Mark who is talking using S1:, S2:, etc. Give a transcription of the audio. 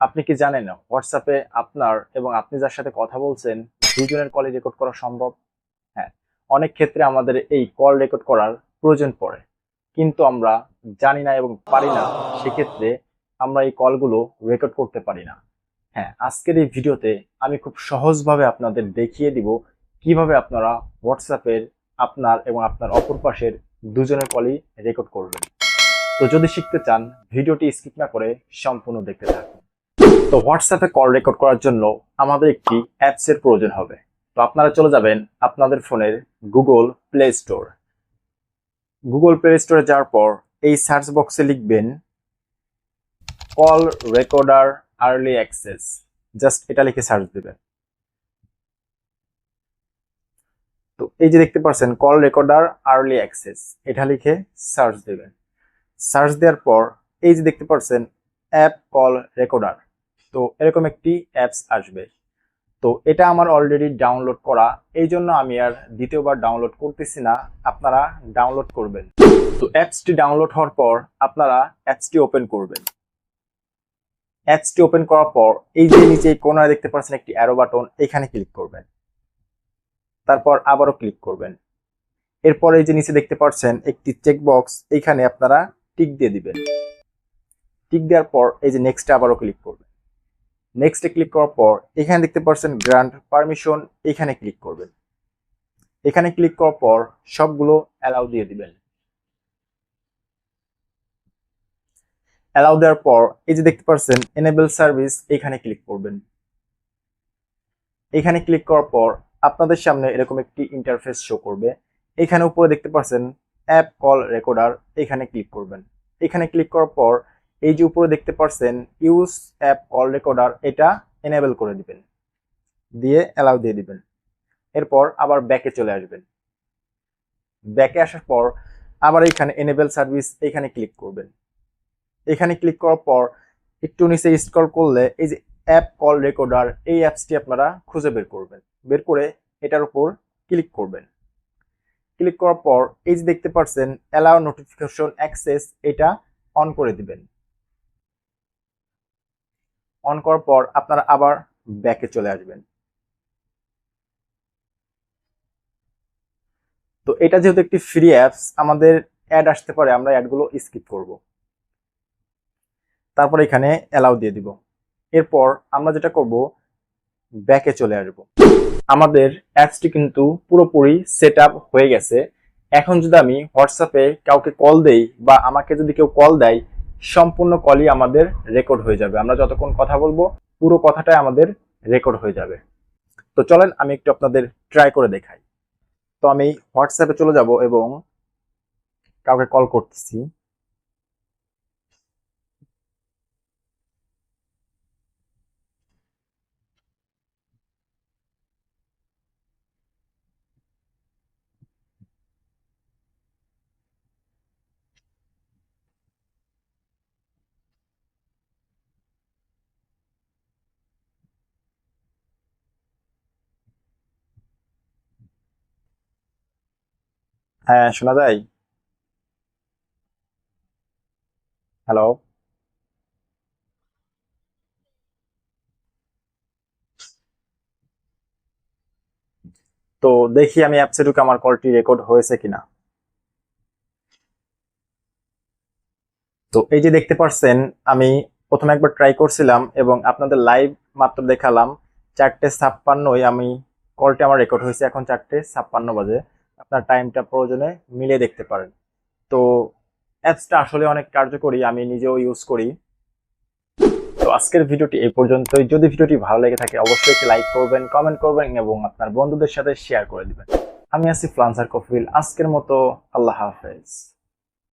S1: আপনি কি জানেন হোয়াটসঅ্যাপে আপনার এবং আপনি যার সাথে কথা বলছেন দুজনের কলই রেকর্ড করা সম্ভব? হ্যাঁ, অনেক ক্ষেত্রে আমাদের এই কল রেকর্ড করার প্রয়োজন পড়ে, কিন্তু আমরা জানি না এবং পারি না। সেক্ষেত্রে আমরা এই কলগুলো রেকর্ড করতে পারি না। হ্যাঁ, আজকের এই ভিডিওতে আমি খুব সহজভাবে আপনাদের দেখিয়ে দিব কিভাবে আপনারা হোয়াটসঅ্যাপের আপনার এবং আপনার অপর পাশের দুজনের কলই রেকর্ড করবেন। তো যদি শিখতে চান, ভিডিওটি স্কিপ না করে সম্পূর্ণ দেখতে থাকুন। তো হোয়াটসঅ্যাপে কল রেকর্ড করার জন্য আমাদের একটি অ্যাপস এর প্রয়োজন হবে। তো আপনারা চলে যাবেন আপনাদের ফোনের Google play store. Google play স্টোরে যাওয়ার পর এই সার্চ বক্সে লিখবেন call recorder early access. Just এটা লিখে সার্চ দিবেন। তো এই যে দেখতে পাচ্ছেন কল রেকর্ডার আর্লি অ্যাক্সেস, এটা লিখে সার্চ দিবেন। সার্চ দেওয়ার পর এই যে দেখতে পাচ্ছেন অ্যাপ কল রেকর্ডার, তো এরকম একটি অ্যাপস আসবে। তো এটা আমার অলরেডি ডাউনলোড করা, এই জন্য আমি আর দ্বিতীয়বার ডাউনলোড করতেছি না, আপনারা ডাউনলোড করবেন। তো অ্যাপসটি ডাউনলোড হওয়ার পর আপনারা অ্যাপসটি ওপেন করবেন। অ্যাপসটি ওপেন করার পর এই যে নিচে কোনায় দেখতে পাচ্ছেন একটি অ্যারো বাটন, এখানে ক্লিক করবেন। তারপর আবারও ক্লিক করবেন। এরপর এই যে নিচে দেখতে পাচ্ছেন একটি চেকবক্স, এইখানে আপনারা টিক দিয়ে দিবেন। টিক দেওয়ার পর এই যে নেক্সটে আবারও ক্লিক করবেন। নেক্সটে ক্লিক করার পর এখানে দেখতে পাচ্ছেন গ্রান্ট পারমিশন, এখানে ক্লিক করবেন। এখানে ক্লিক করার পর সবগুলো অ্যালাউ দিয়ে দিবেন। অ্যালাউ দেওয়ার পর এই যে দেখতে পাচ্ছেন এনেবল সার্ভিস, এখানে ক্লিক করবেন। এখানে ক্লিক করার পর আপনাদের সামনে এরকম একটি ইন্টারফেস শো করবে। এখানে উপরে দেখতে পাচ্ছেন অ্যাপ কল রেকর্ডার, এখানে ক্লিক করবেন। এখানে ক্লিক করার পর এই যে উপরে দেখতে পাচ্ছেন ইউজ অ্যাপ কল রেকর্ডার, এটা এনেবল করে দিবেন, দিয়ে অ্যালাউ দিয়ে দিবেন। এরপর আবার ব্যাকে চলে আসবেন। ব্যাকে আসার পর আবার এখানে এনেবল সার্ভিস, এখানে ক্লিক করবেন। এখানে ক্লিক করার পর একটু নিচে স্ক্রল করলে এই যে অ্যাপ কল রেকর্ডার, এই অ্যাপসটি আপনারা খুঁজে বের করবেন। বের করে এটার উপর ক্লিক করবেন। ক্লিক করার পর এই যে দেখতে পাচ্ছেন অ্যালাউ নোটিফিকেশন অ্যাক্সেস, এটা অন করে দিবেন। অন করার পর আপনারা আবার ব্যাকে চলে আসবেন। তো এটা যেহেতু একটি ফ্রি অ্যাপস, আমাদের অ্যাড আসতে পারে, আমরা অ্যাডগুলো স্কিপ করব। তারপর এখানে অ্যালাউ দিয়ে দিব। এরপর আমরা যেটা করব, ব্যাকে চলে আসব। আমাদের অ্যাপসটি কিন্তু পুরোপুরি সেট আপ হয়ে গেছে। এখন যদি আমি হোয়াটসঅ্যাপে কাউকে কল দেই বা আমাকে যদি কেউ কল দেয়, সম্পূর্ণ কলই আমাদের রেকর্ড হয়ে যাবে। আমরা যতক্ষণ কথা বলবো পুরো কথাটাই আমাদের রেকর্ড হয়ে যাবে। তো চলেন আমি একটু আপনাদের ট্রাই করে দেখাই। তো আমি হোয়াটসঅ্যাপে চলে যাব এবং কাউকে কল করতেছি। হ্যাঁ, শোনা যায়? হ্যালো। তো দেখি আমি অ্যাপসে ঢুকে আমার কলটি রেকর্ড হয়েছে কিনা। তো এই যে দেখতে পাচ্ছেন আমি প্রথমে একবার ট্রাই করছিলাম এবং আপনাদের লাইভ মাত্র দেখালাম 4:56 আমি কলটি আমার রেকর্ড হয়েছে। এখন 4:56 বাজে। আপনার টাইমটা প্রয়োজনে মিলিয়ে দেখতে পারেন। তো অ্যাপসটা আসলে অনেক কার্যকরী, আমি নিজেও ইউজ করি। তো আজকের ভিডিওটি এই পর্যন্তই। যদি ভিডিওটি ভালো লেগে থাকে অবশ্যই একটি লাইক করবেন, কমেন্ট করবেন এবং আপনার বন্ধুদের সাথে শেয়ার করে দিবেন। আমি আছি ফ্লান্সার কফিল। আজকের মতো আল্লাহ হাফেজ।